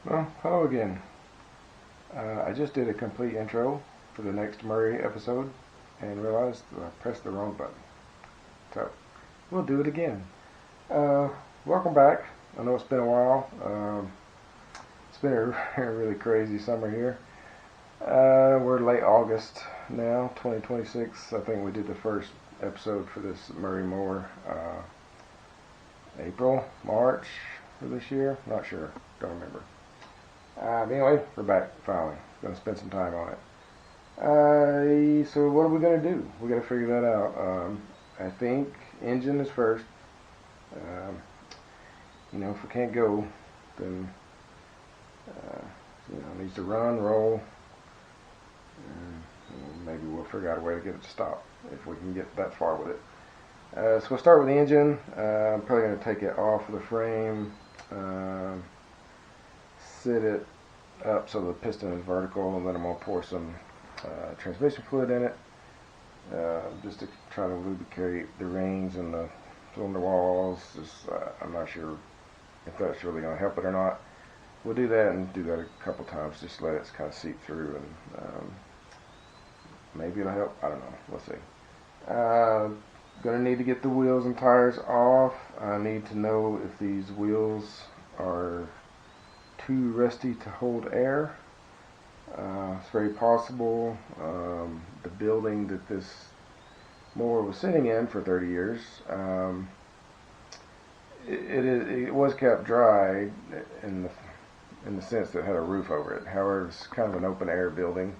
Well, hello again. I just did a complete intro for the next Murray episode and realized I pressed the wrong button. So, we'll do it again. Welcome back. I know it's been a while. It's been a really crazy summer here. We're late August now, 2026. I think we did the first episode for this Murray mower April, March for this year. Not sure. Don't remember. Anyway, we're back finally. Gonna spend some time on it. So what are we gonna do? We gotta figure that out. I think engine is first. If we can't go, then it needs to run, roll, and maybe we'll figure out a way to get it to stop if we can get that far with it. So we'll start with the engine. I'm probably gonna take it off of the frame. Sit it up so the piston is vertical, and then I'm going to pour some transmission fluid in it just to try to lubricate the rings and the cylinder walls. I'm not sure if that's really going to help it or not. We'll do that and do that a couple times, just let it kind of seep through, and maybe it'll help. I don't know. We'll see. Going to need to get the wheels and tires off. I need to know if these wheels are too rusty to hold air. It's very possible. The building that this mower was sitting in for 30 years, it was kept dry in the sense that it had a roof over it. However, it's kind of an open air building,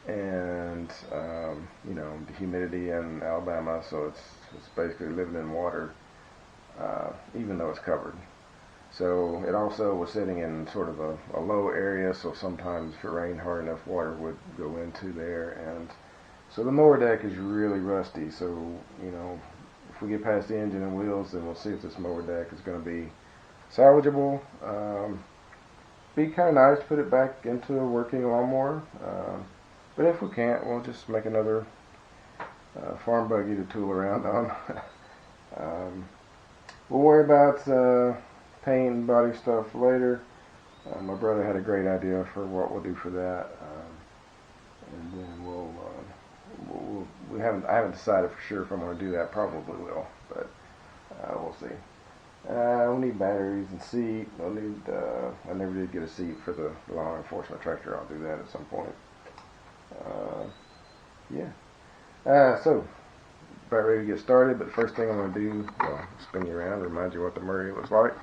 and the humidity in Alabama, so it's basically living in water, even though it's covered. So it also was sitting in sort of a low area, so sometimes if it rained hard enough, water would go into there, and so the mower deck is really rusty. So if we get past the engine and wheels, then we'll see if this mower deck is going to be salvageable. Be kind of nice to put it back into a working lawnmower, but if we can't, we'll just make another farm buggy to tool around on. We'll worry about paint and body stuff later. My brother had a great idea for what we'll do for that, and then I haven't decided for sure if I'm going to do that. Probably will, but we'll see. We'll need batteries and seat. I never did get a seat for the law enforcement tractor. I'll do that at some point. So about ready to get started, but the first thing I'm going to do, spin you around, remind you what the Murray looks like.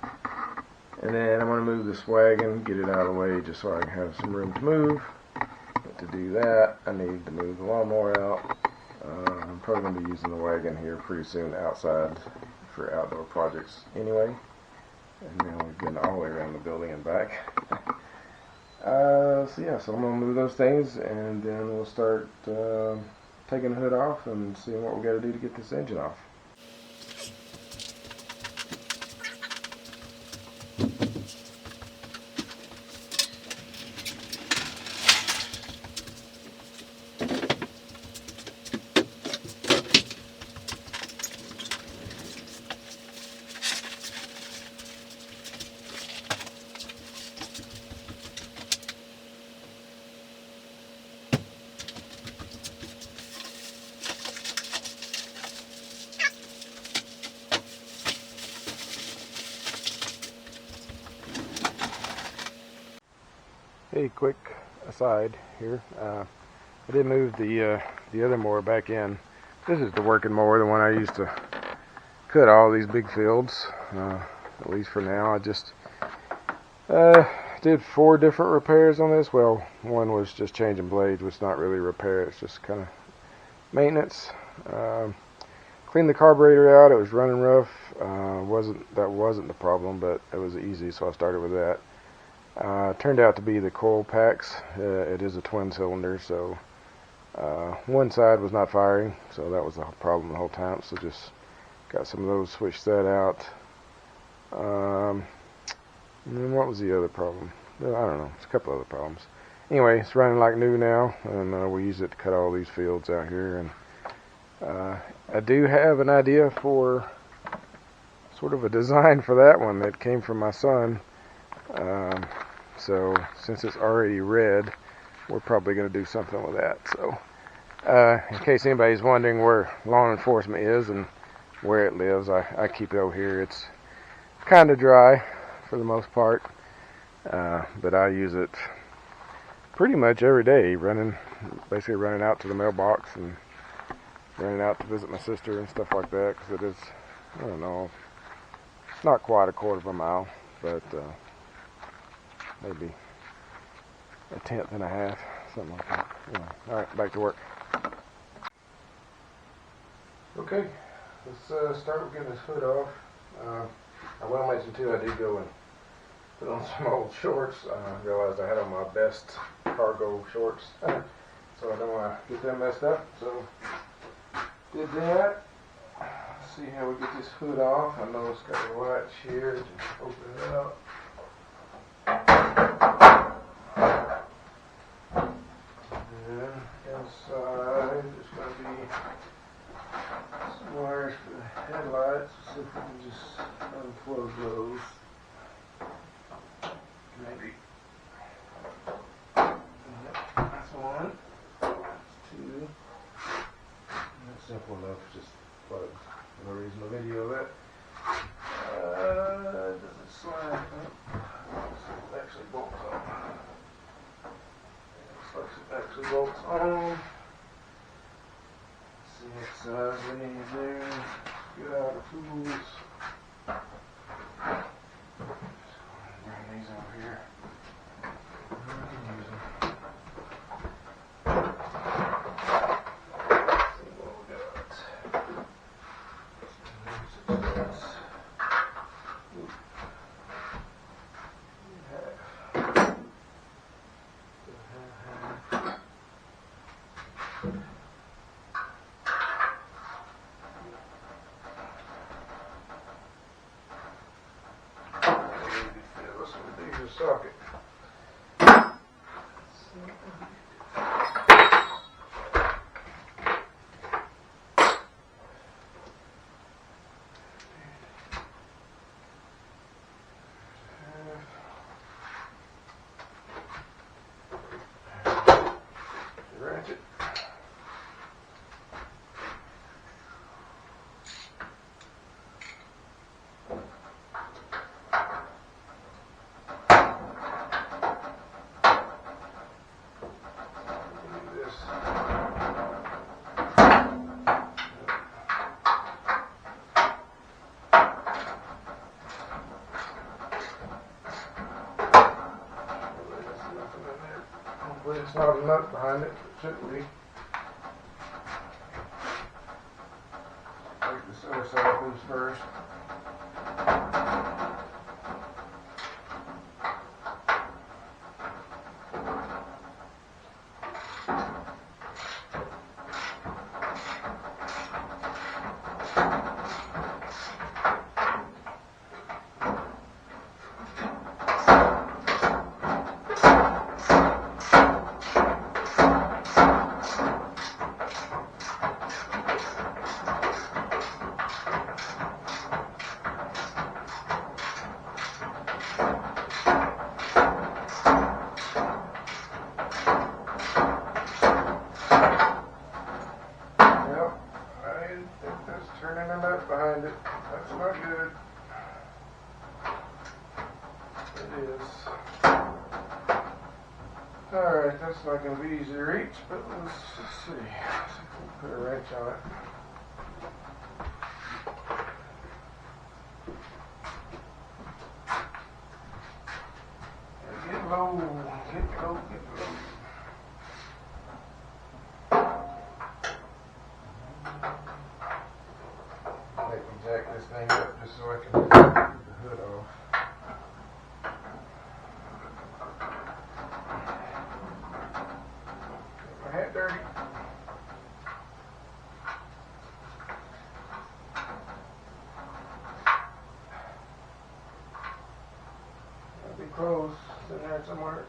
And then I'm going to move this wagon, get it out of the way just so I can have some room to move. But to do that, I need to move the lawnmower out. I'm probably going to be using the wagon here pretty soon outside for outdoor projects anyway. And then we've been all the way around the building and back. So I'm going to move those things, and then we'll start taking the hood off and seeing what we got to do to get this engine off. Hey, quick aside here. I did move the other mower back in. This is the working mower, the one I used to cut all these big fields. At least for now. I just did 4 different repairs on this. Well, one was just changing blades, which is not really repair. It's just kind of maintenance. Cleaned the carburetor out. It was running rough. That wasn't the problem, but it was easy, so I started with that. Turned out to be the coil packs. It is a twin cylinder, so one side was not firing, so that was the problem the whole time. So just got some of those, switched that out. And then what was the other problem? I don't know. It's a couple other problems. Anyway, it's running like new now, and we use it to cut all these fields out here. And I do have an idea for sort of a design for that one that came from my son. So since it's already red, we're probably going to do something with that. So in case anybody's wondering where law enforcement is and where it lives, I keep it over here. It's kind of dry for the most part, but I use it pretty much every day, basically running out to the mailbox and running out to visit my sister and stuff like that, because it is, I don't know, it's not quite a quarter of a mile, but maybe a tenth and a half, something like that. Anyway, alright, back to work. Okay, let's start with getting this hood off. I will mention too, I did go and put on some old shorts. I realized I had on my best cargo shorts, so I don't want to get them messed up. So did that. Let's see how we get this hood off. I know it's got a latch here. Just open it up. And then inside there's going to be some wires for the headlights. Let's see if we can just unplug those. Maybe. Yep, that's one. That's two. And that's simple enough, just plugs. No reason to video that. Does it slide up? It actually bolts on. Looks like it actually bolts on. Let's see what size we need to do. Get out the tools. Bring these over here. We can use them. See what we got. Socket. Ratchet. It's not a nut behind it, it shouldn't be. Take this other side loose first. Behind it. That's not good. It is. Alright, that's not going to be easy to reach, but let's see. Let's see if we can put a wrench on it. Get low, get low, get low. Jack this thing up just so I can get the hood off. Get my hat dirty. It'll be closed. It's in there somewhere.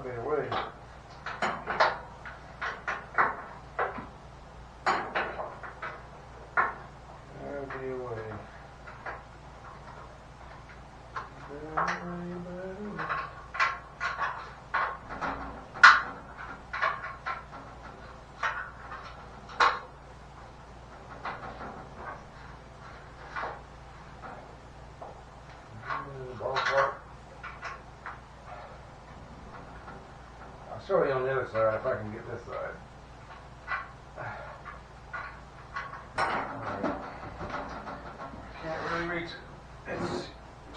be a way. There'll be a way. I'll show you on the other side if I can get this side. Alright. Can't really reach it.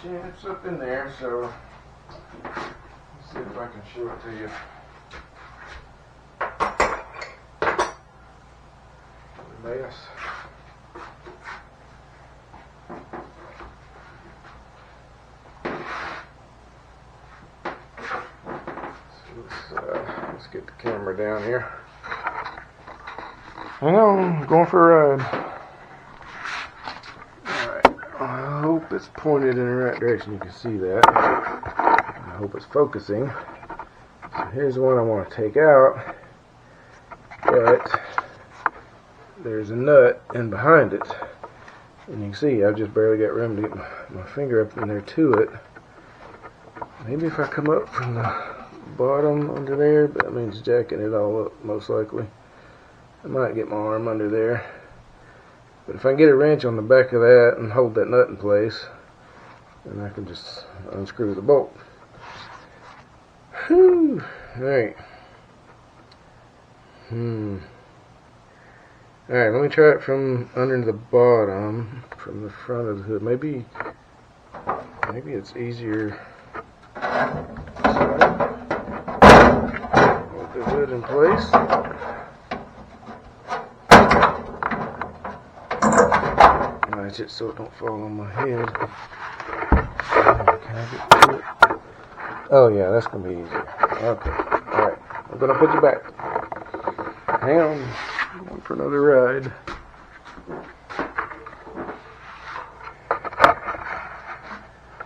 It's up in there, so let's see if I can show it to you. Mess. Let's get the camera down here. Hang on, I'm going for a ride. Alright, I hope it's pointed in the right direction. You can see that. I hope it's focusing. So here's the one I want to take out, but there's a nut in behind it. And you can see I've just barely got room to get my finger up in there to it. Maybe if I come up from the bottom under there, but that means jacking it all up most likely. I might get my arm under there, but if I can get a wrench on the back of that and hold that nut in place, then I can just unscrew the bolt. Whew. Alright. Alright, let me try it from under the bottom, from the front of the hood. Maybe it's easier. Hold the hood in place. Latch it so it don't fall on my head. Can I get to it? Oh yeah, that's gonna be easier. Okay, alright. I'm gonna put you back. Hang on. I'm going for another ride.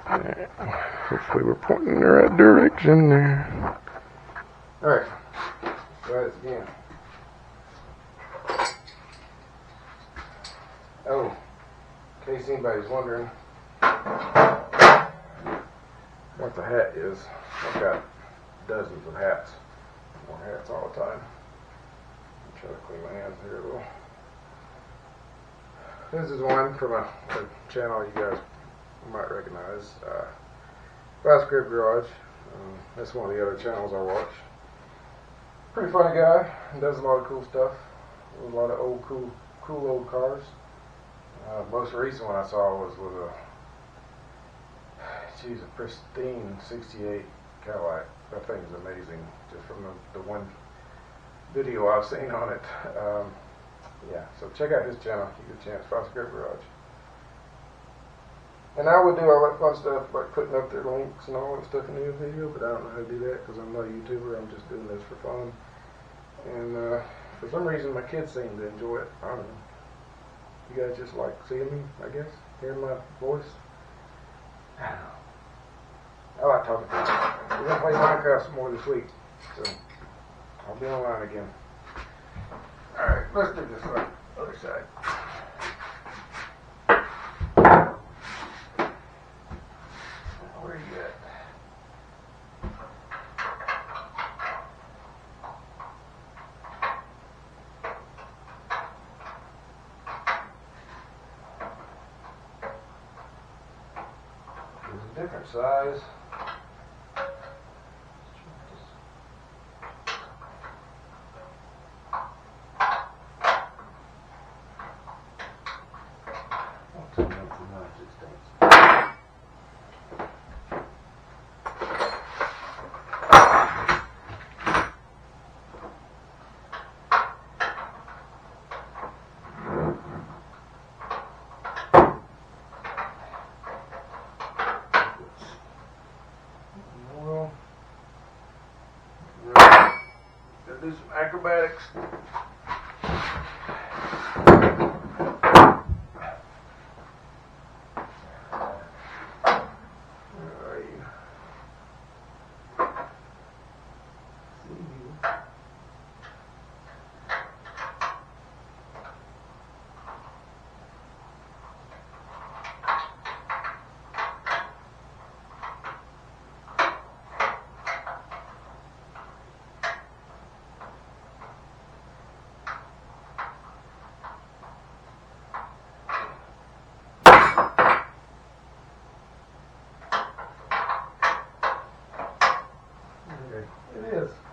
Alright. Hopefully we're pointing in the right direction there. Alright. Try this again. Oh, in case anybody's wondering what the hat is, I've got dozens of hats. More hats all the time. Try to clean my hands here a little. This is one from a channel you guys might recognize. Vice Grip Garage. That's one of the other channels I watch. Pretty funny guy. He does a lot of cool stuff. A lot of old cool old cars. Most recent one I saw was with a pristine '68 Cadillac. That thing's amazing. Just from the one video I've seen on it. Yeah, so check out his channel if you get a chance. Vice Grip Garage. And I would do all that fun stuff like putting up their links and all that stuff in the video, but I don't know how to do that because I'm not a YouTuber. I'm just doing this for fun. And for some reason my kids seem to enjoy it. I don't know. You guys just like seeing me, I guess? Hearing my voice? I don't know. I like talking to you. We're going to play Minecraft some more this week. So I'll be online again. Alright, let's do this one. Other side. Where are you at? There's a different size. Do some acrobatics. Where are you?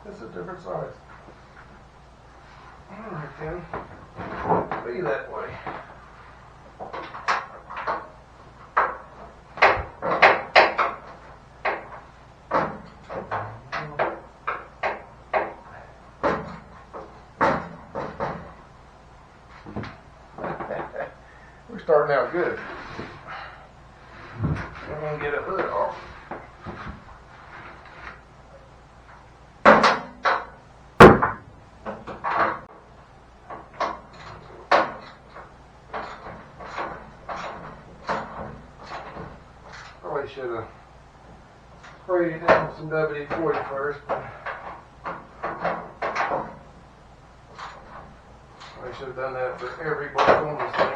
This is a different size. Alright then. Be that way. We're starting out good. I'm going to get a hood off. Probably should have sprayed it down with some WD-40 first, but I should have done that for every bolt on this thing.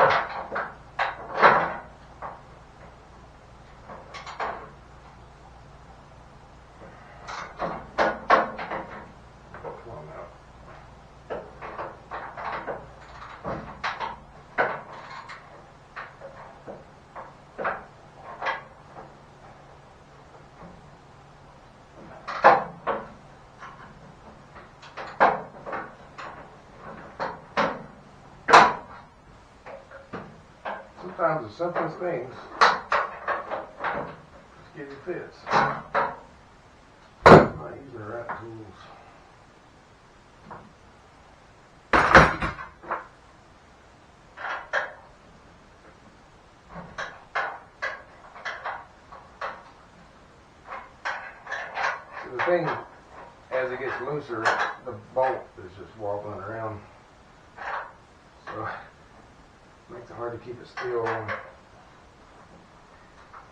Sometimes the simplest things just give you fits. Not using the right tools. So the thing, as it gets looser, the bolt is just wobbling around. So makes it hard to keep it still and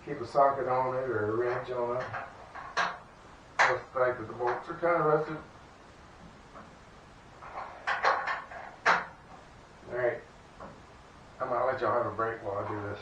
keep a socket on it or a wrench on it. Plus the fact that the bolts are kind of rusted. Alright, I might let y'all have a break while I do this.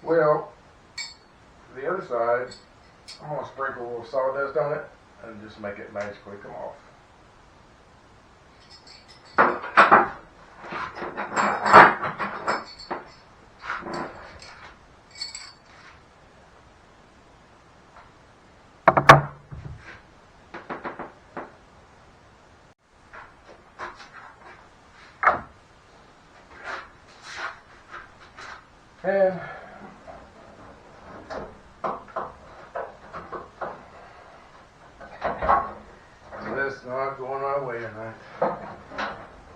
Well, the other side, I'm going to sprinkle a little sawdust on it and just make it magically come off. And this not going my way tonight.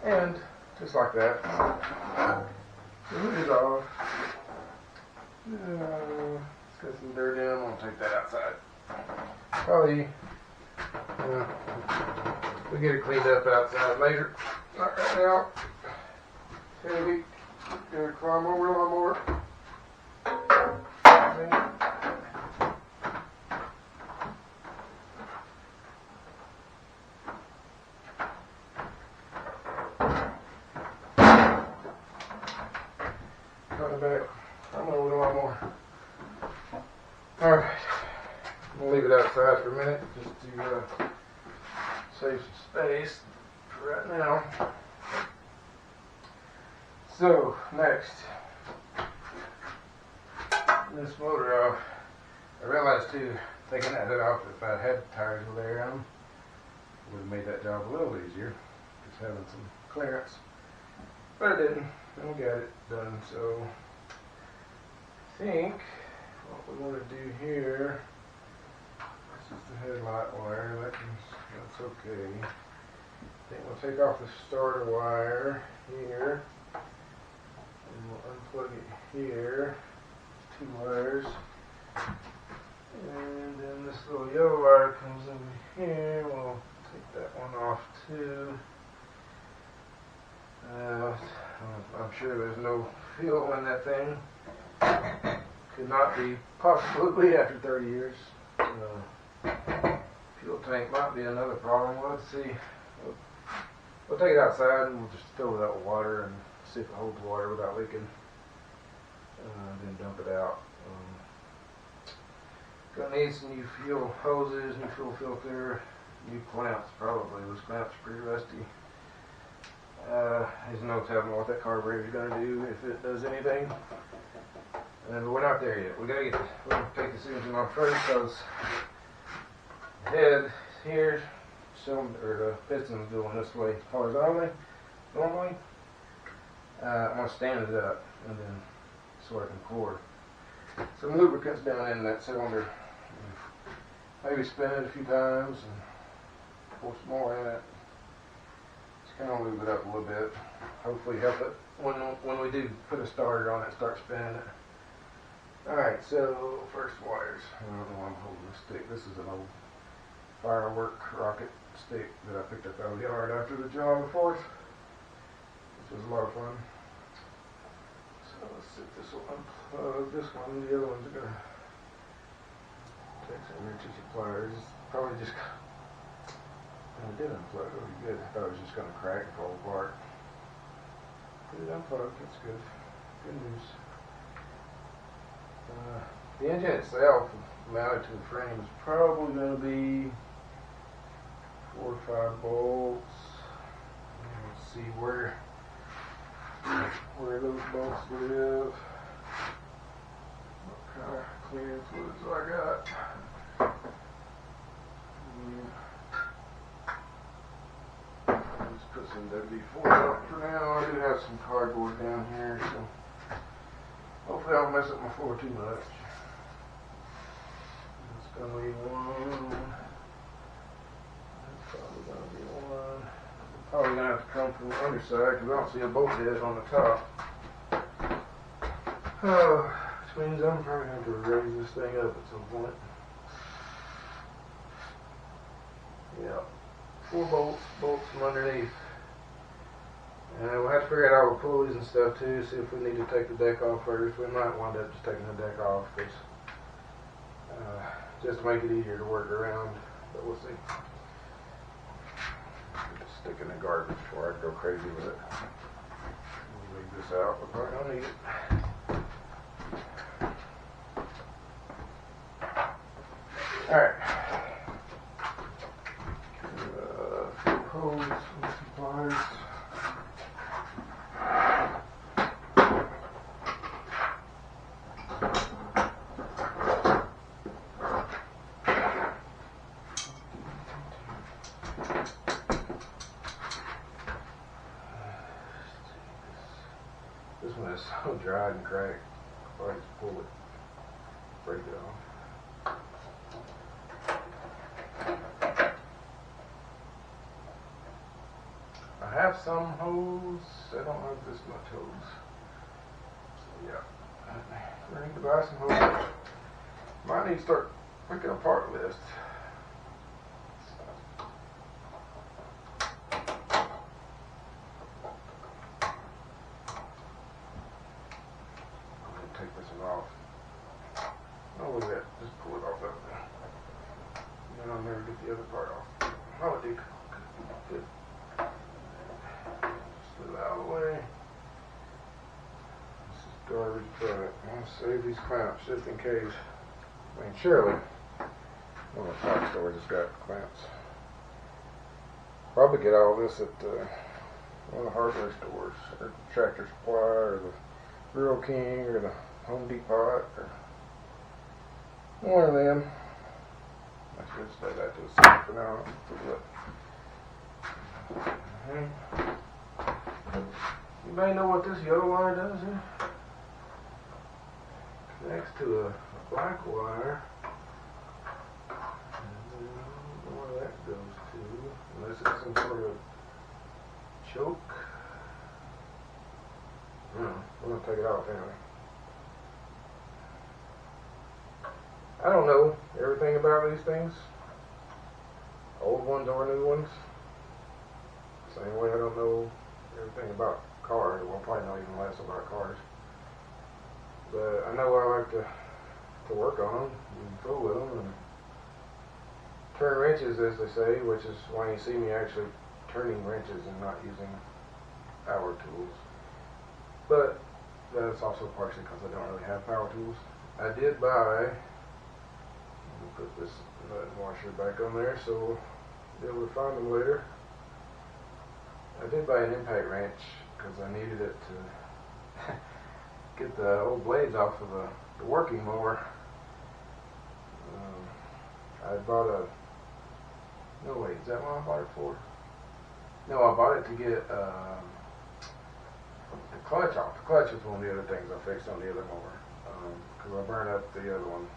And just like that, the hood is off. It's got some dirt in it. I'm going to take that outside. Probably we'll get it cleaned up outside later. Not right now. It's heavy. Gonna climb over a lot more. Coming back. I'm gonna do a lot more. Alright. I'm gonna leave it outside for a minute just to save some space for right now. So, next, this motor off. I realized too, taking that hood off, if I had tires with air on them, would have made that job a little easier, just having some clearance. But I didn't, and we got it done, so think what we want to do here, this is the headlight wire, that's okay. I think we'll take off the starter wire here, and we'll unplug it here, 2 wires, and then this little yellow wire comes over here, we'll take that one off too. I'm sure there's no fuel in that thing. Could not be possibly after 30 years. Fuel tank might be another problem. Let's see. We'll take it outside and we'll just fill it up with water and see if it holds water without leaking. Then dump it out. Gonna need some new fuel hoses, new fuel filter, new clamps probably. Those clamps are pretty rusty. There's no telling what that carburetor is going to do if it does anything. But we're not there yet. We're going to take this engine off first because the head here, the piston's going this way horizontally, normally. I'm going to stand it up and then so I can pour some lubricants down in that cylinder. Maybe spin it a few times and pour some more in it. Kind of lube it up a little bit. Hopefully help it when we do put a starter on it, start spinning it. Alright, so first wires. I don't know why I'm holding this stick. This is an old firework rocket stick that I picked up out of the yard after the July 4th. This was a lot of fun. So let's see if this will unplug. This one, the other ones are gonna take some wrenches and pliers. Probably just I did unplug really good. I thought it was just going to crack and fall apart. But it unplugged. That's good. Good news. The engine itself, mounted to the frame, is probably going to be 4 or 5 bolts. Let's see where those bolts live. What kind of cleaning fluids I got. Put some WD-40 up for now. I do have some cardboard down here, so hopefully I don't mess up my floor too much. It's going to be one. That's probably going to be one. I'm probably going to have to come from the underside because I don't see a bolt head on the top. Which means I'm probably going to have to raise this thing up at some point. Yeah. 4 bolts from underneath. And we'll have to figure out all the pulleys and stuff too, see if we need to take the deck off first. We might wind up just taking the deck off because just to make it easier to work around, but we'll see. Just stick in the garbage before I go crazy with it. Leave this out, we probably don't need it. Alright. Hose, some pliers. This one is so dry and cracked. I'll just pull it, break it off. I have some hose. I don't have this much hose. So yeah, I need to buy some hose. Might need to start picking apart lists. Take this one off. Oh, look at that. Just pull it off that way. And then I'll never get the other part off. Oh, it did. Good. Just move it out of the way. This is garbage, but I'll save these clamps just in case. I mean, surely one of the top stores has got clamps. Probably get all this at one of the hardware stores, or Tractor Supply, or the Rural King, or the Home Depot, or one of them. I should say that to the side for now. Anybody know what this yellow wire does here? next to a black wire. And I don't know where that goes to, unless it's some sort of choke. I'm going to take it off anyway. I don't know everything about these things, old ones or new ones. Same way I don't know everything about cars. Well, probably know even less about cars. But I know I like to work on them and fool with them and turn wrenches, as they say, which is why you see me actually turning wrenches and not using power tools. But that's also partially because I don't really have power tools. I did buy, put this nut and washer back on there so we'll be able to find them later. I did buy an impact wrench because I needed it to get the old blades off of the working mower. I bought a, no wait, is that what I bought it for? No, I bought it to get the clutch off. The clutch was one of the other things I fixed on the other mower because I burned up the other one.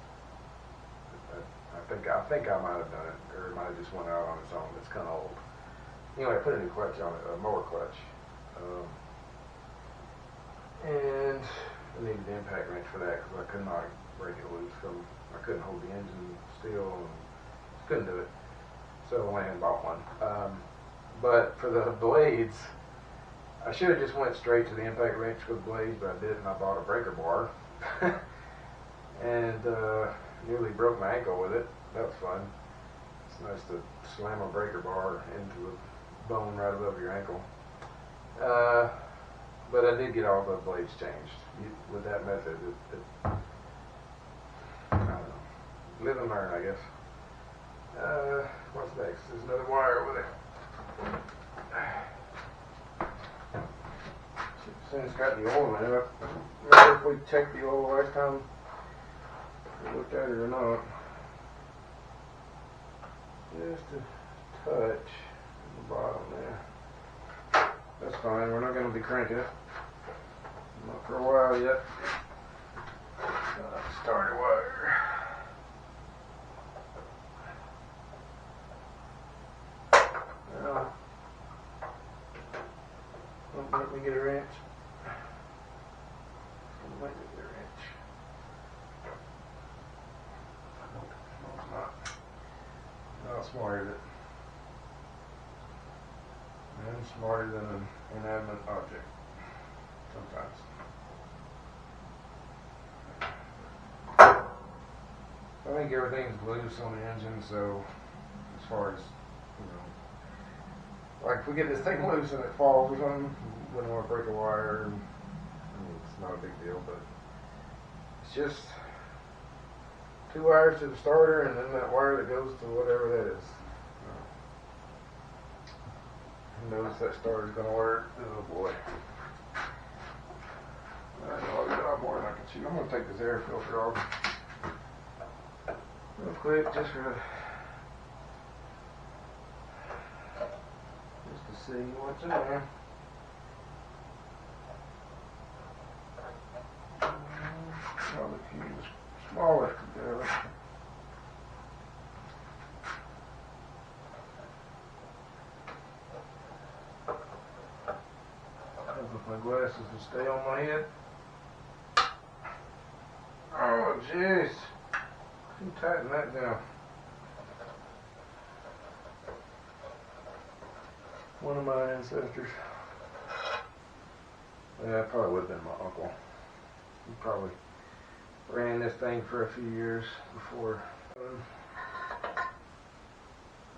I think I might have done it, or it might have just went out on its own. It's kind of old. Anyway, I put a new clutch on it, a mower clutch. And I needed the impact wrench for that because I could not break it loose I couldn't hold the engine still and couldn't do it. So I went and bought one. But for the blades, I should have just went straight to the impact wrench for the blades, but I didn't. I bought a breaker bar. And nearly broke my ankle with it. That was fun. It's nice to slam a breaker bar into a bone right above your ankle. But I did get all the blades changed. With that method, I don't know. Live and learn, I guess. What's next? There's another wire over there. Since it's got the oil in it, I don't know if we checked the oil last time we looked at it or not. Just a touch at the bottom there. That's fine, we're not going to be cranking it. Not for a while yet. Starter wire. Now, don't make me get a wrench. Don't make me get a wrench. No, it's not. No, it's smarter than and smarter than an inanimate object. Sometimes. I think everything's loose on the engine, so as far as, you know, like if we get this thing loose and it falls or something, we don't want to break a wire. I mean, it's not a big deal, but it's just 2 wires to the starter and then that wire that goes to whatever that is. Who knows if that starter's going to work? Oh boy. I know I've got more than I can chew. I'm going to take this air filter off real quick just to see what's in there. Probably a few smaller together. If my glasses will stay on my head. Oh jeez. You tighten that down. One of my ancestors. Yeah, it probably would have been my uncle. He probably ran this thing for a few years before.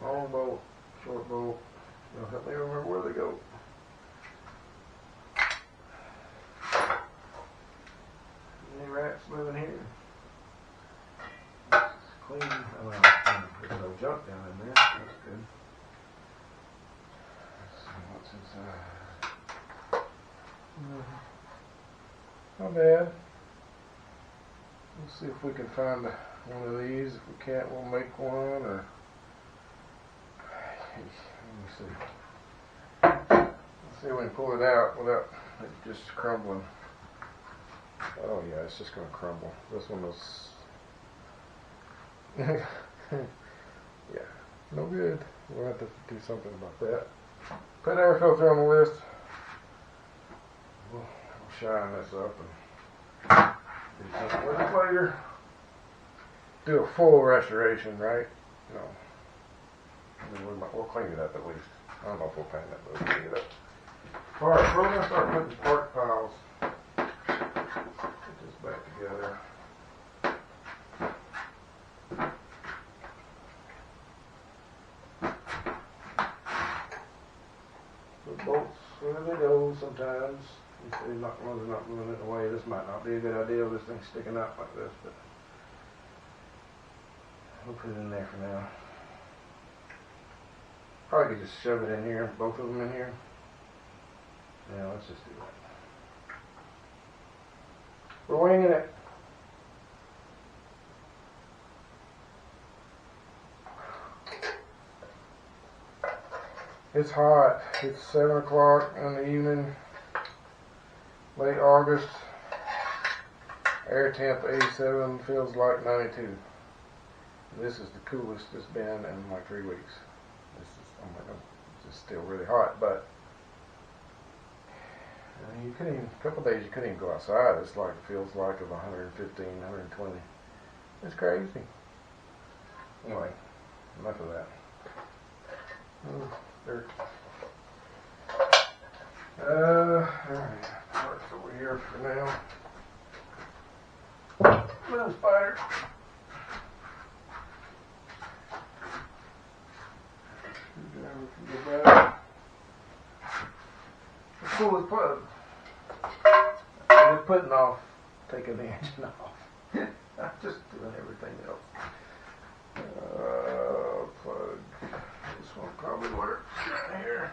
Long bolt, short bolt. You'll help me remember where they go. Any rats living here? Clean. Oh, there's no junk down in there. That's good. Let's see what's inside. Not bad. Let's see if we can find one of these. If we can't, we'll make one. Or let me see. Let's see if we can pull it out without it just crumbling. Oh yeah, it's just gonna crumble. This one was, yeah, no good. We'll have to do something about that. Put air filter on the list. We'll shine this up and do something with it later. Do a full restoration, right? No. And then we'll clean it up at least. I don't know if we'll paint it, but we'll clean it up. Alright, we're going to start putting part piles. Put this back together. The bolts where they go sometimes. They're not moving it away. This might not be a good idea with this thing sticking out like this, but we'll put it in there for now. Probably could just shove it in here, both of them in here. Yeah, let's just do that. We're winging it. It's hot. It's 7 o'clock in the evening, late August. Air temp 87, feels like 92. This is the coolest it's been in like 3 weeks. This is, oh my God, it's still really hot, but you couldn't even, a couple of days you couldn't even go outside. It's like, it feels like of 115, 120. It's crazy. Anyway, enough of that. Dirt. Alright, parts over here for now. Little spider. Pull the plug. I'm just putting off, taking the engine off. I'm just doing everything else. Plug. This one probably works right here.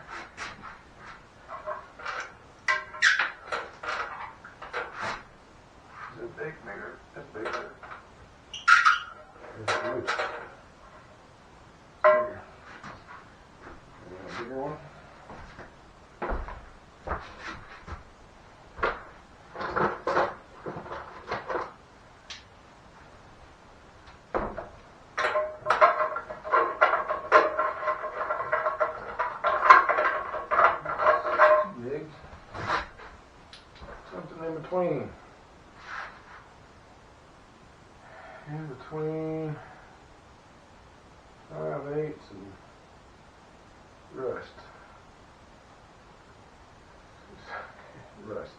Is it bigger? It's bigger. It's loose. Bigger. You want a bigger one? Big. Something in between. In between 5/8 and rust. Rust.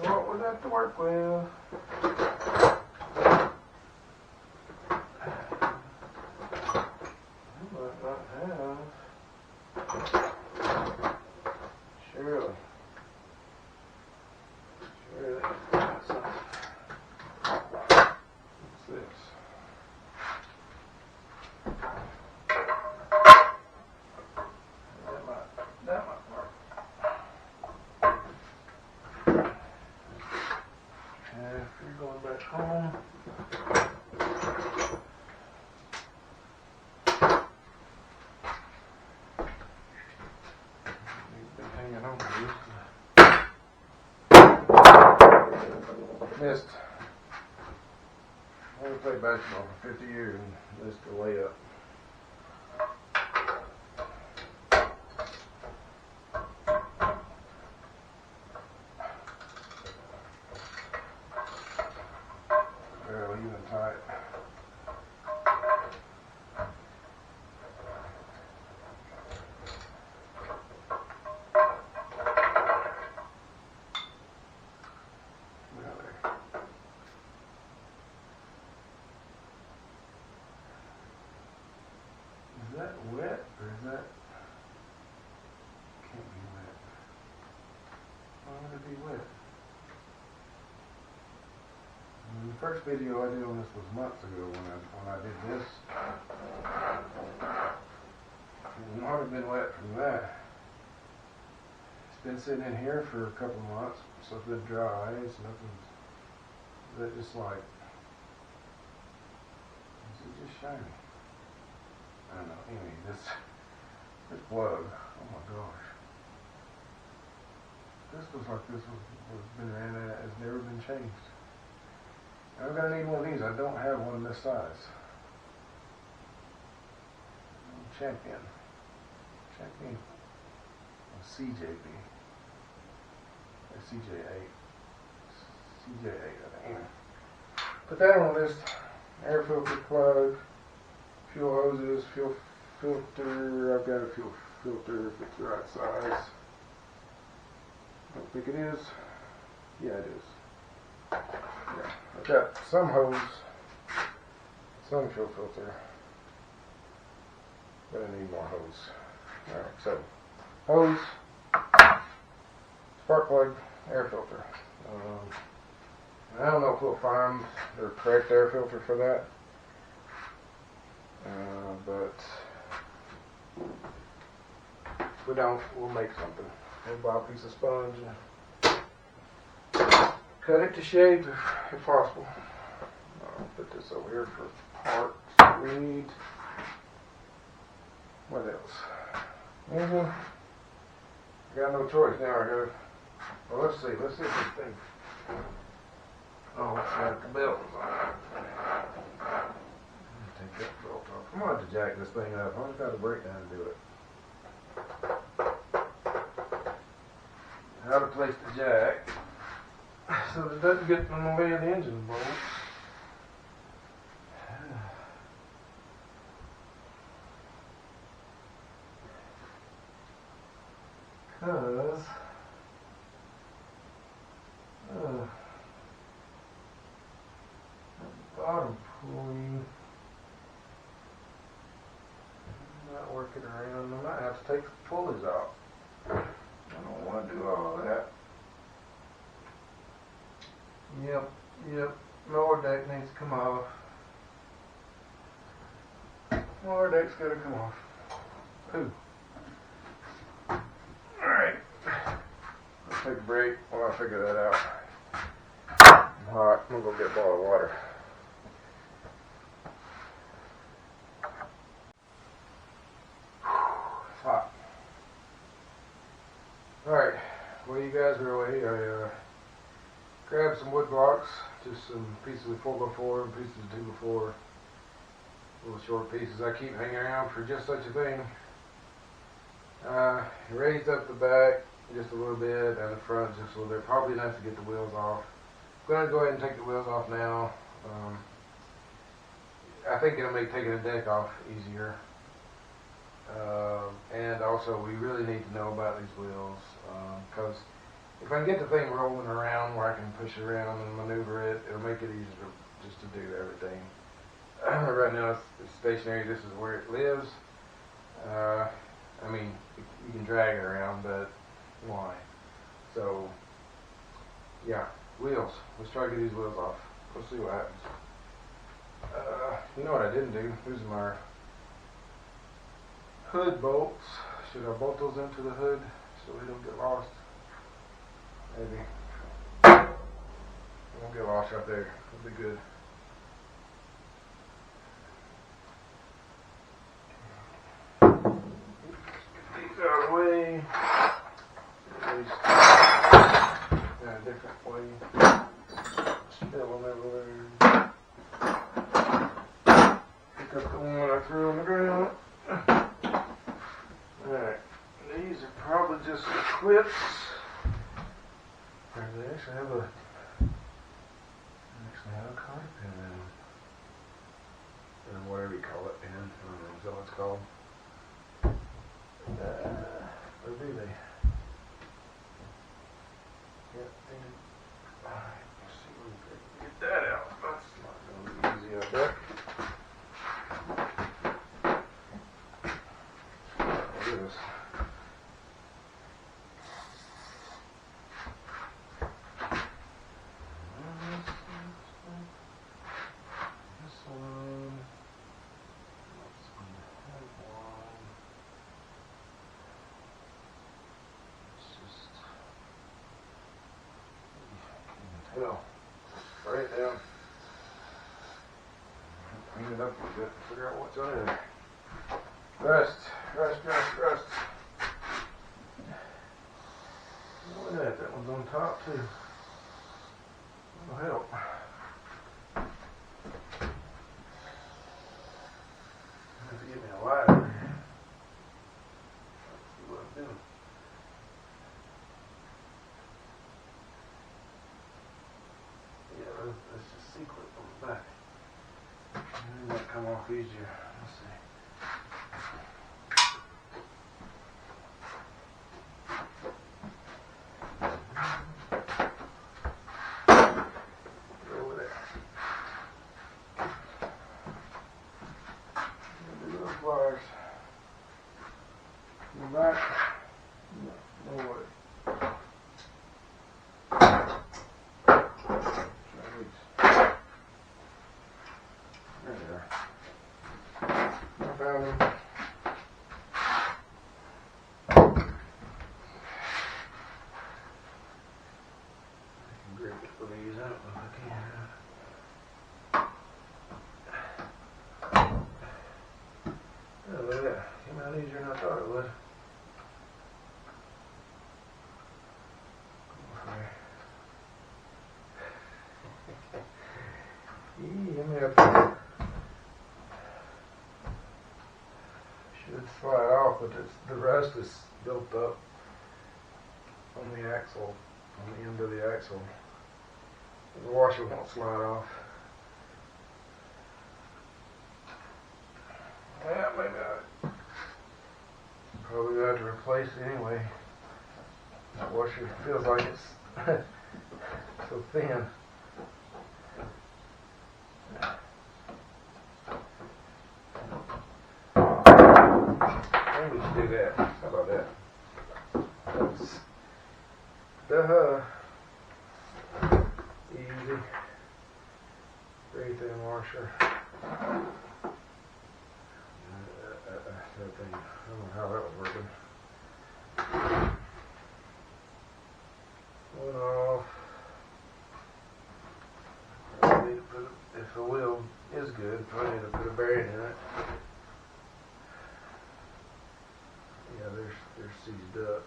So what would have to work with? Surely. What's this? That might work. If you're going back home, you've been hanging on to this. Missed. I played basketball for 50 years and missed a layup. Barely even tight. Is that wet or is that? Can't be wet. Why would it be wet? The first video I did on this was months ago when I did this. It might have been wet from that. It's been sitting in here for a couple of months, so it's been dry. It's nothing. Is that just like? Is it just shiny? I don't know. Anyway, this plug. Oh my gosh. This looks like this was been ran at. It's never been changed. I'm gonna need one of these. I don't have one this size. Champion. CJB. CJ8. CJ8, I think. Put that on the list. Air filter plug, fuel hoses, fuel filter. I've got a fuel filter if it's the right size. I don't think it is. Yeah, it is. Yeah. I've got some hose, some fuel filter, but I need more hose. Alright, so hose, spark plug, air filter. I don't know if we'll find the correct air filter for that, but if we don't, we'll make something. We'll buy a piece of sponge and cut it to shape if possible. I'll put this over here for parts that we need. What else? Engine. I got no choice now. I gotta. Well, let's see. Let's see if this thing. Oh, it's got the belt on it. Take that belt off. I'm gonna have to jack this thing up. I just got to break down and do it. How to place the jack so that it doesn't get in the way of the engine bolts. Because bottom pulley not working around. I might have to take the pulleys out. I don't want to do all of that. Yep. Lower deck needs to come off. Lower deck's got to come off. Ooh. Alright. Let's take a break while I figure that out. I'm hot. I'm going to go get a bottle of water. It's hot. Alright. While you guys are away, I grabbed some wood blocks, just some pieces of 4x4 and pieces of 2x4, little short pieces I keep hanging around for just such a thing. Raised up the back just a little bit and the front just a little bit, probably enough to get the wheels off. I'm going to go ahead and take the wheels off now. I think it'll make taking the deck off easier. And also we really need to know about these wheels, because if I can get the thing rolling around where I can push it around and maneuver it, it'll make it easier just to do everything. Right now it's stationary. This is where it lives. I mean, you can drag it around, but why? So, yeah, wheels. Let's try to get these wheels off. Let's see what happens. You know what I didn't do? These are my hood bolts. Should I bolt those into the hood so they don't get lost? Maybe. Won't get lost right there. It'll be good. Get these out of the way. These in a different way. Still them everywhere. Pick up the one I threw on the ground. Alright. These are probably just some clips. They actually have a cotter pin in them. Or whatever you call it, pin. I don't know, is that what it's called? Or do they? Yep, they do. Alright, let's see if we can get that out. That's not going to be easy, I bet. Look at this. Well, write it down. Clean it up a little bit. Figure out what's on there. Rust. at that. That one's on top too. That'll help. Have to give me a lighter. Let's see what I'm doing. Yeah, that's just secret on the back. It might come off easier. Let's see. Pliers. In the back. No way. There they are. I found them. I can grip it for these. I don't know if I can. Oh, look at that. Came out easier than I thought it would. Should slide off, but the rust is built up on the axle, on the end of the axle. The washer won't slide off. Yeah, maybe I probably got to replace it anyway. That washer feels like it's so thin. Maybe we should do that. How about that? That's easy. Very thin washer. That thing, I don't know how that was working. One off. I need to put, if the wheel is good, I need to put a bearing in it. Yeah, they're seized up.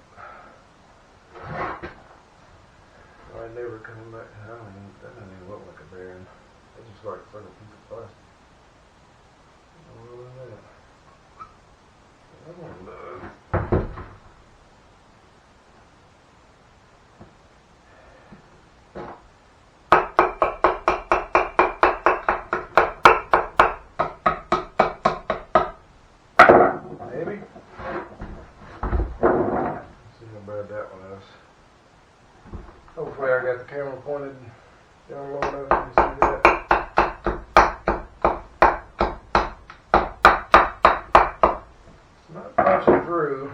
I never come back. That doesn't even look like a bearing. It just looks like a piece of plastic. Look at that. That one does. Maybe. Let's see how bad that one is. Hopefully I got the camera pointed down low enough you can see that. It's not punching through.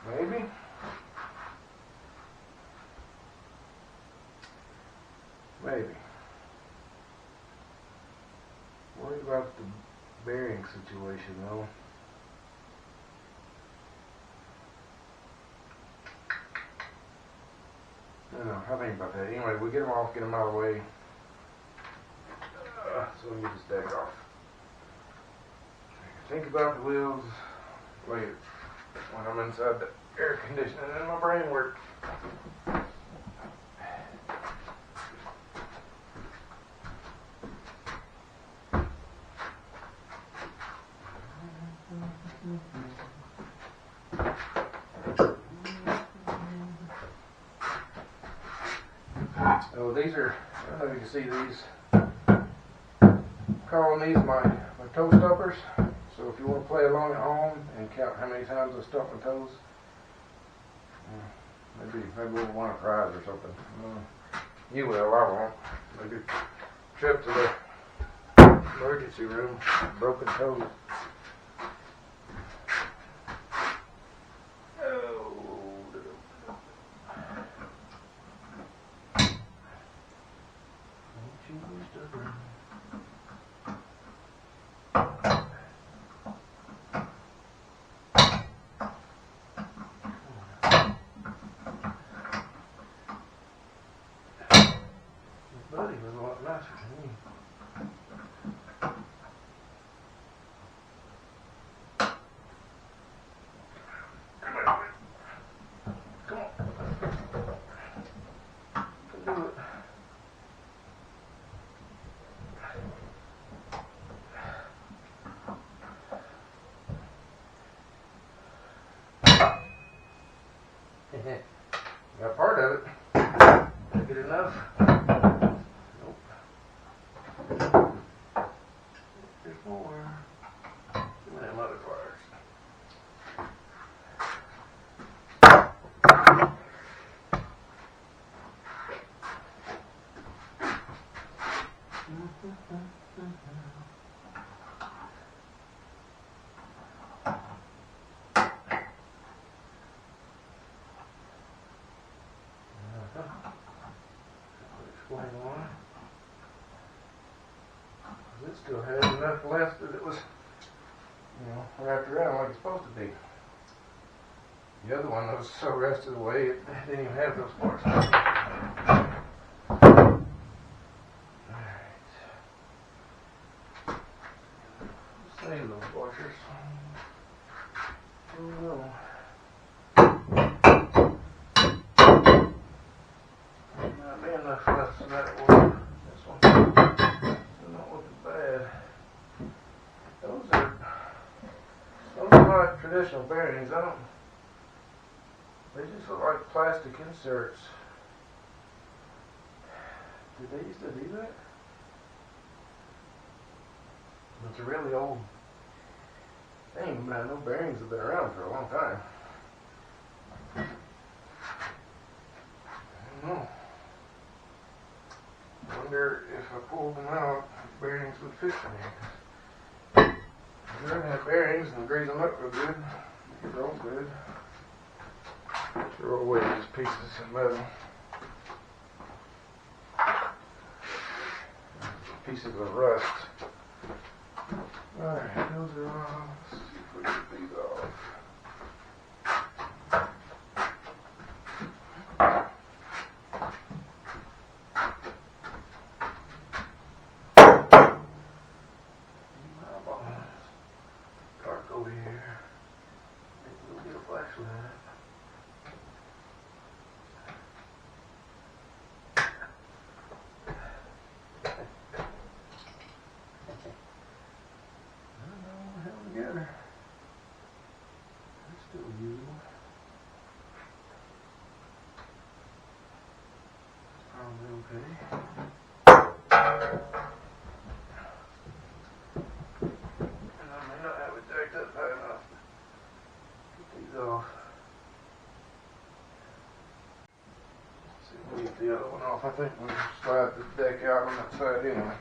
Maybe. Maybe. Worried about the bearing situation though. I don't know, I think about that. Anyway, we get them off, get them out of the way. So let me get this deck off. Think about the wheels later when I'm inside the air conditioning and my brain works. So these are, I don't know if you can see these. Calling these my toe stoppers. So if you want to play along at home and count how many times I stump my toes, maybe we'll want a prize or something. You will, I won't. Maybe a trip to the emergency room, broken toes. Buddy was a lot nicer than me. Got part of it. Good enough. Nope. There's more. Give me them other pliers. Explain why. It still had enough left that it was, wrapped around like it's supposed to be. The other one was so rusted away it didn't even have those parts. Alright. Save those washers. Oh no. Not be enough left so that will. This one still not looking bad. Those are like traditional bearings. They just look like plastic inserts. Did they used to do that? It's a really old thing, man. No bearings have been around for a long time. I don't know. I wonder if I pulled them out, if bearings would fit in here. They're gonna have bearings and grease them up real good. Make it roll good. Throw away these pieces of metal. Pieces of rust. Alright, those are off. Let's see if we can get these off. Dark over here. Maybe we'll get a flashlight. Together. That's still usable. It's probably okay. And I may not have it jacked up high enough to get these off. Let's see if we get the other one off. I think we'll slide the deck out on that side anyway.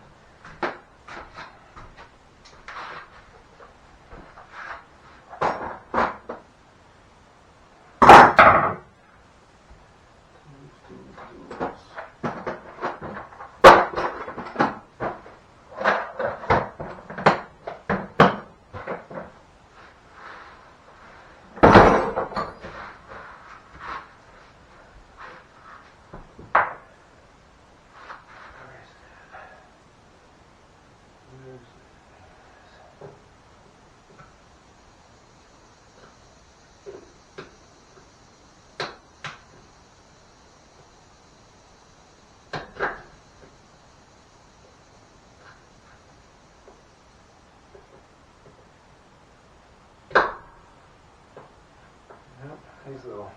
These little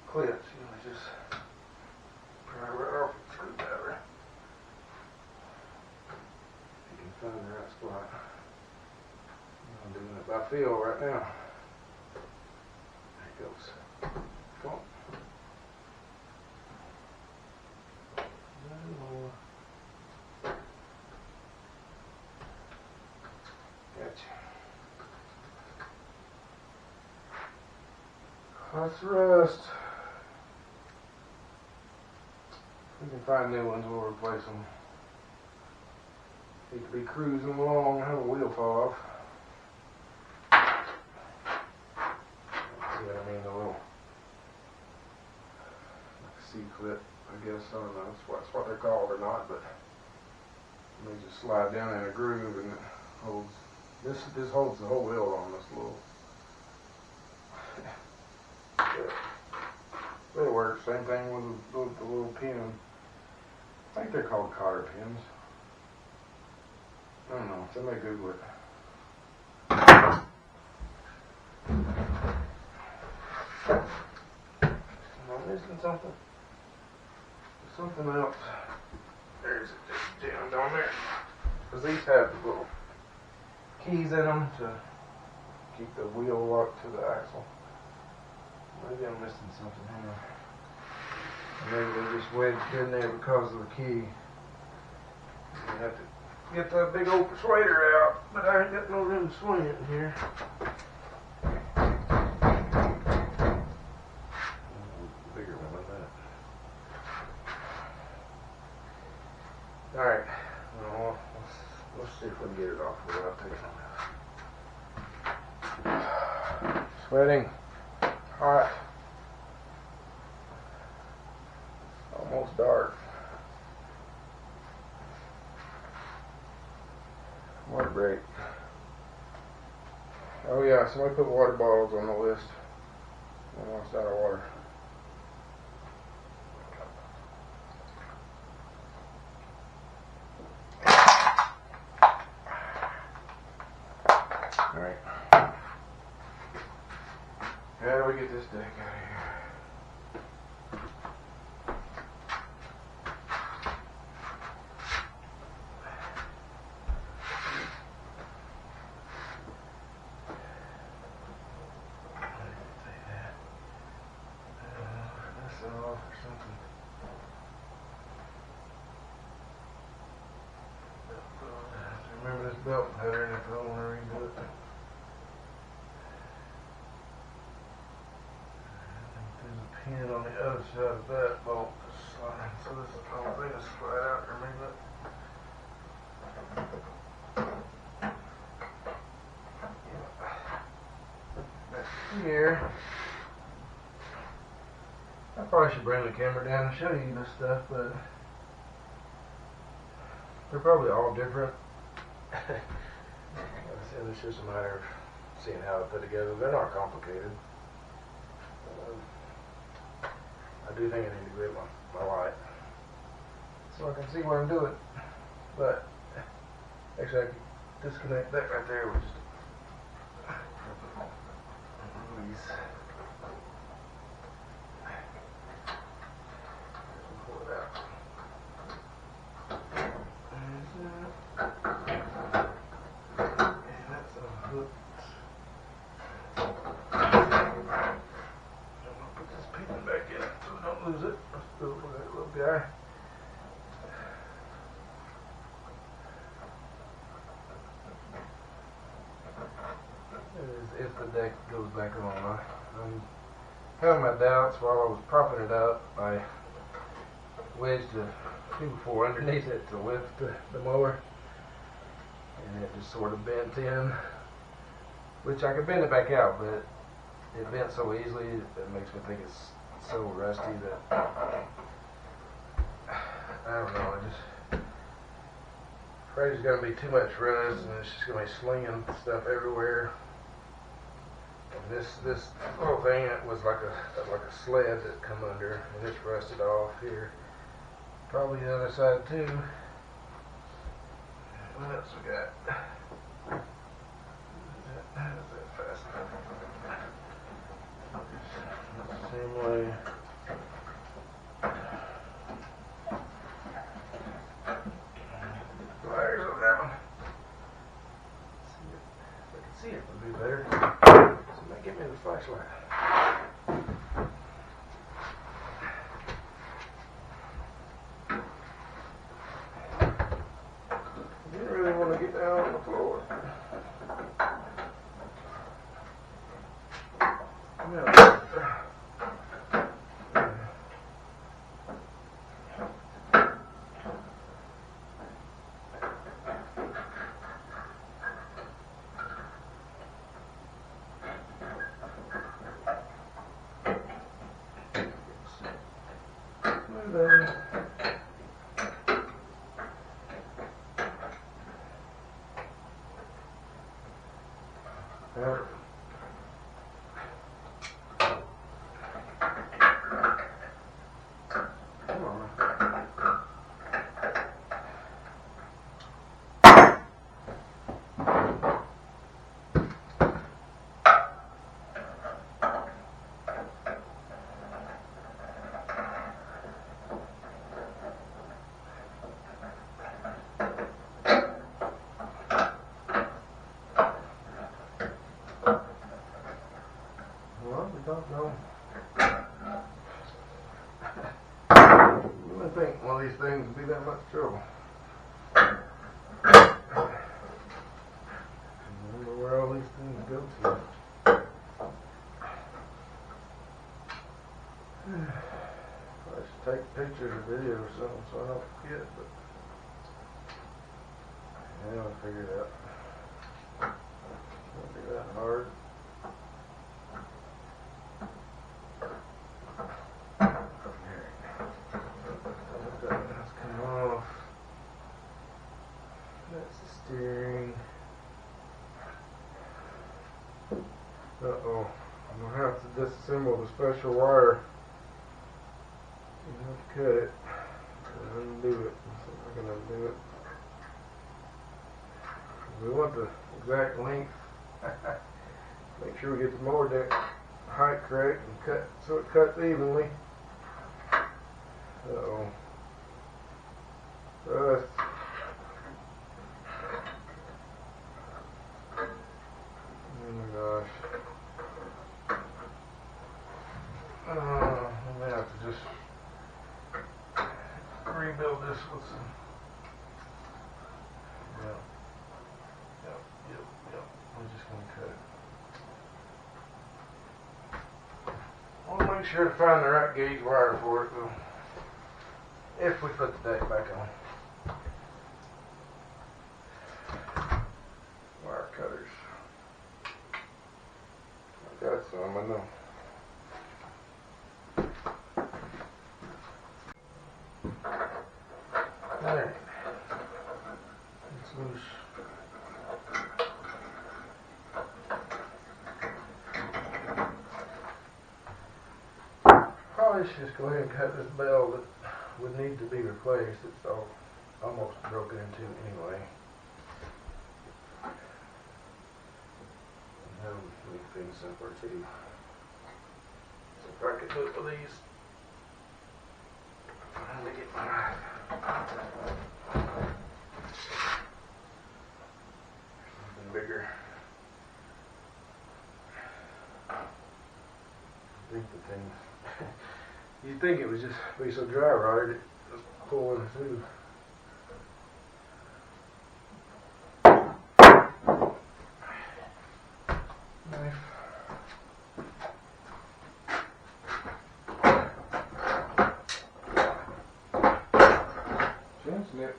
clips, just pry right off with a screwdriver. If you can find the right spot. I'm doing it by feel right now. There it goes. Come on. No more. Gotcha. Let's rest. If we can find new ones, we'll replace them. He could be cruising along and have a wheel fall off. See what I mean? A little like C-clip, I guess. I don't know that's what they're called or not, but they just slide down in a groove and it holds. This holds the whole wheel on this little. But it works. Same thing with the little pin. I think they're called cotter pins. I don't know. Somebody Google it. missing something? Something else. There's it just jammed on there. Because these have little keys in them to keep the wheel locked to the axle. Maybe I'm missing something here. Maybe they just wedged in there because of the key. You have to get that big old persuader out, but I ain't got no room to swing it in here. Bigger one than that. Alright, well, let's see if we can get it off without taking it out. Sweating. Hot. Almost dark. Water break. Oh yeah, somebody put water bottles on the list. Almost out of water. Alright. How do we get this deck out of here? Off or something. Remember this belt pattern if I want to redo it. There's a pin on the other side of that bolt that's sliding, so this is the whole thing is slide out. Remember that? That's here. I probably should bring the camera down and show you this stuff, but they're probably all different. Like I said, it's just a matter of seeing how they're put together. They're not complicated. I do think I need to grab my light so I can see what I'm doing. But actually, I can disconnect that right there with just release. Lose it. Let's do it with that little guy. If the deck goes back on. I'm having my doubts while I was propping it up. I wedged a 2x4 underneath it to lift the mower, and it just sort of bent in, which I could bend it back out, but it bent so easily that makes me think it's so rusty that I don't know. I just afraid there's gonna be too much rust, and it's just gonna be slinging stuff everywhere. And this little thing, it was like a sled that come under, and it's rusted off here. Probably the other side too. What else we got? How does that fasten? Same way. Wires on that one. If I can see it, would be better. Somebody give me the flashlight. I didn't really want to get down on the floor. Yeah. You wouldn't think one of these things would be that much trouble. I wonder where all these things go to. I should take pictures or video or something so I don't forget, but yeah, I'll figure it out. Won't be that hard. That's come off. That's the steering. Uh-oh. I'm going to have to disassemble the special wire. You have to cut it and undo it. So we're going to undo it. We want the exact length. Make sure we get the mower deck height correct and cut so it cuts evenly. Uh-oh. Rust. Oh my gosh. I'm gonna have to just rebuild this with some. Yep. I'm just gonna cut it. I want to make sure to find the right gauge wire for it though. If we put the deck back on. Wire cutters. I got some, I know. Alright. It's loose. Probably should just go ahead and cut this bell that would need to be replaced. It's all almost broken into anyway. And that would make things simpler too. So if I could do it with these. Let me get my something bigger. I think the thing. You'd think it would just be so dry rotted, it just pulling through. Knife. Chin snip.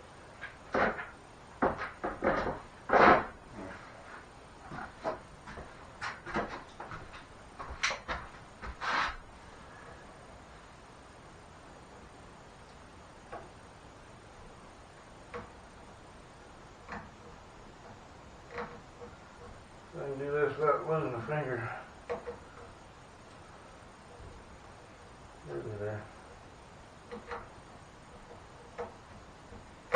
I can do this without losing a finger. Really there.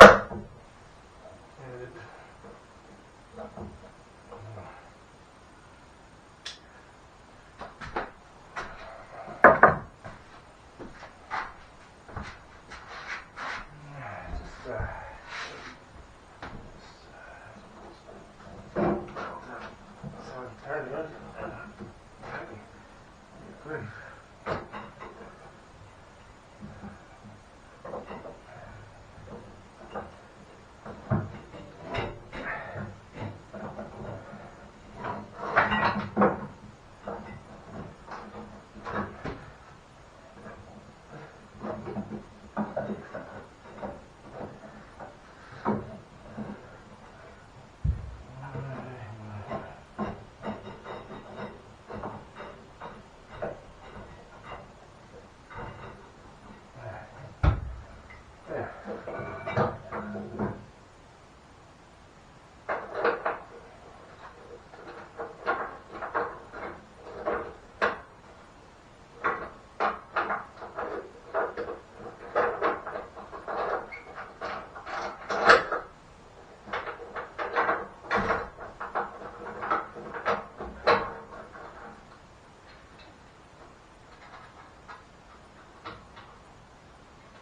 And it.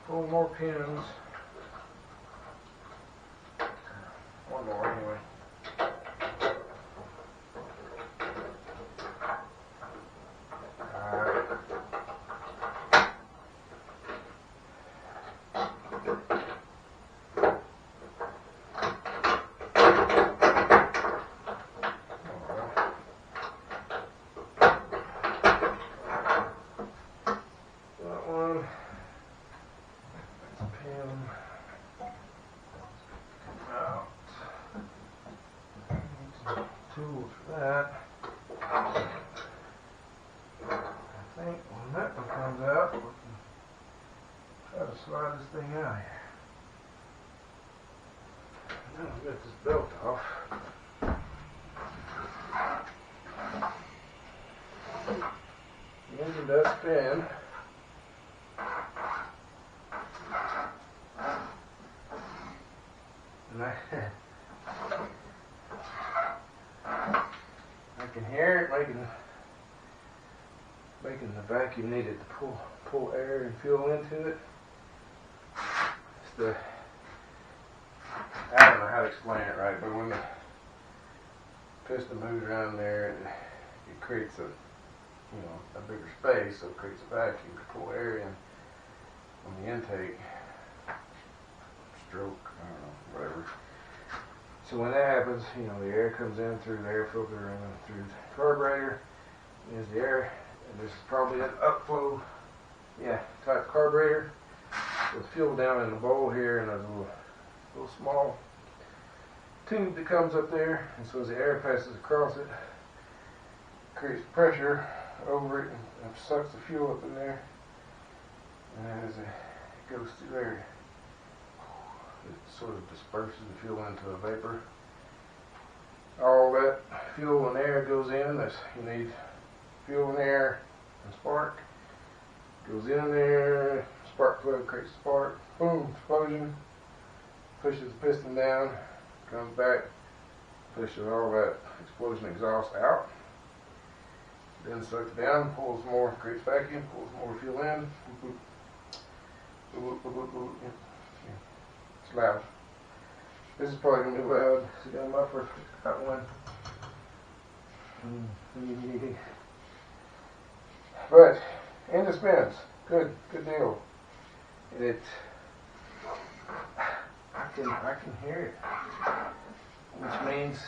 Four more pins. One more anyway. Alright. tools for that. I think when that one comes out, we can try to slide this thing out here. Now I've got this belt off. The engine does spin. And I can hear it making the vacuum needed to pull air and fuel into it. It's I don't know how to explain it right, but when the piston moves around there, it creates a bigger space, so it creates a vacuum to pull air in on the intake. Stroke, I don't know, whatever. So when that happens, the air comes in through the air filter and through the carburetor. There's the air, and this is probably an upflow, type carburetor. With fuel down in the bowl here, and there's a little small tube that comes up there, and so as the air passes across it, creates pressure over it and sucks the fuel up in there, and as it goes through there, it sort of disperses the fuel into a vapor. All that fuel and air goes in. You need fuel and air and spark. Goes in there, spark plug creates a spark, boom, explosion, pushes the piston down, comes back, pushes all that explosion exhaust out, then sucks down, pulls more, creates vacuum, pulls more fuel in, it's loud. This is probably going to be loud. So got my first got one. But engine spins. Good deal. I can hear it, which means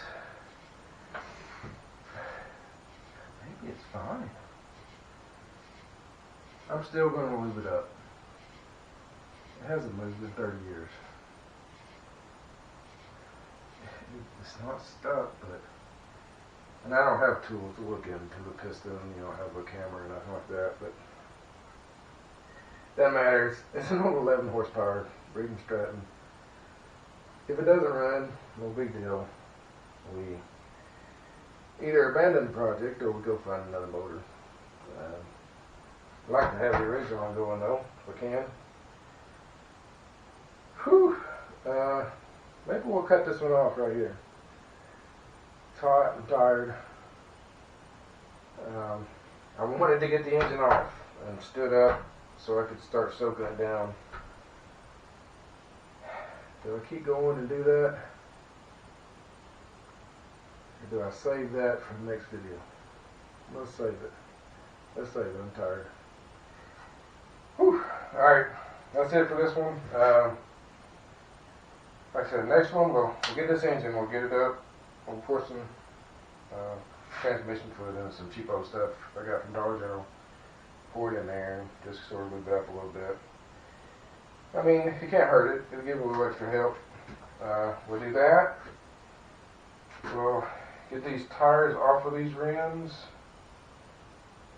maybe it's fine. I'm still going to lube it up. It hasn't moved in 30 years. It's not stuck, and I don't have tools to look into the piston, I have a camera or nothing like that, but that matters. It's an old 11 horsepower Breeden Stratton. If it doesn't run, no big deal. We either abandon the project or we go find another motor. I'd like to have the original one going though, if we can. Whew. Maybe we'll cut this one off right here. It's hot and tired. I wanted to get the engine off and stood up so I could start soaking it down. Do I keep going and do that? Or do I save that for the next video? Let's save it. Let's save it. I'm tired. Whew. Alright. That's it for this one. Like I said, next one we'll get this engine, we'll get it up, we'll pour some transmission fluid and some cheapo stuff I got from Dollar General, pour it in there and just sort of lube it up a little bit. I mean, it can't hurt it, it'll give it a little extra help. We'll do that. We'll get these tires off of these rims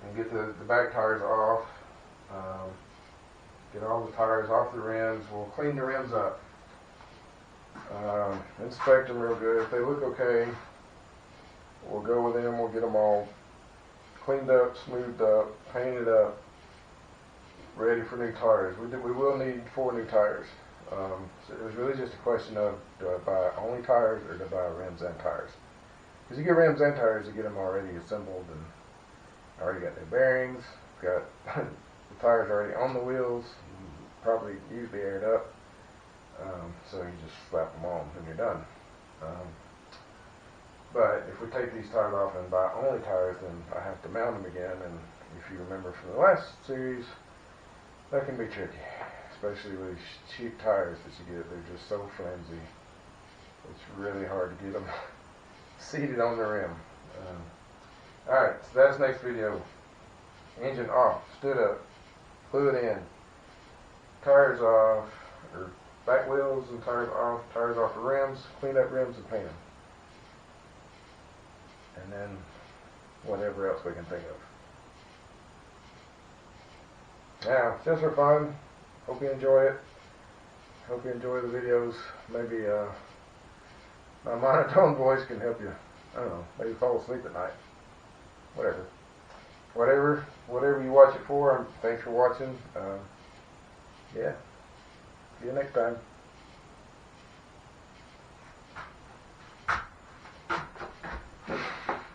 and get the back tires off. Get all the tires off the rims. We'll clean the rims up. Inspect them real good. If they look okay, we'll go with them. We'll get them all cleaned up, smoothed up, painted up, ready for new tires. We will need 4 new tires. So it was really just a question of, do I buy only tires or do I buy rims and tires? Because you get rims and tires, you get them already assembled and already got new bearings, got the tires already on the wheels, probably usually aired up. So you just slap them on and you're done. But if we take these tires off and buy only tires, then I have to mount them again. And if you remember from the last series, that can be tricky, especially with cheap tires that you get. They're just so flimsy. It's really hard to get them seated on the rim. Alright, so that's next video. Engine off, stood up, fluid in, tires off, or back wheels and tires off the rims, clean up rims and paint them. and then whatever else we can think of. Now, just for fun, hope you enjoy it. Hope you enjoy the videos. Maybe my monotone voice can help you, I don't know, maybe fall asleep at night. Whatever you watch it for, thanks for watching. Yeah, see you next time.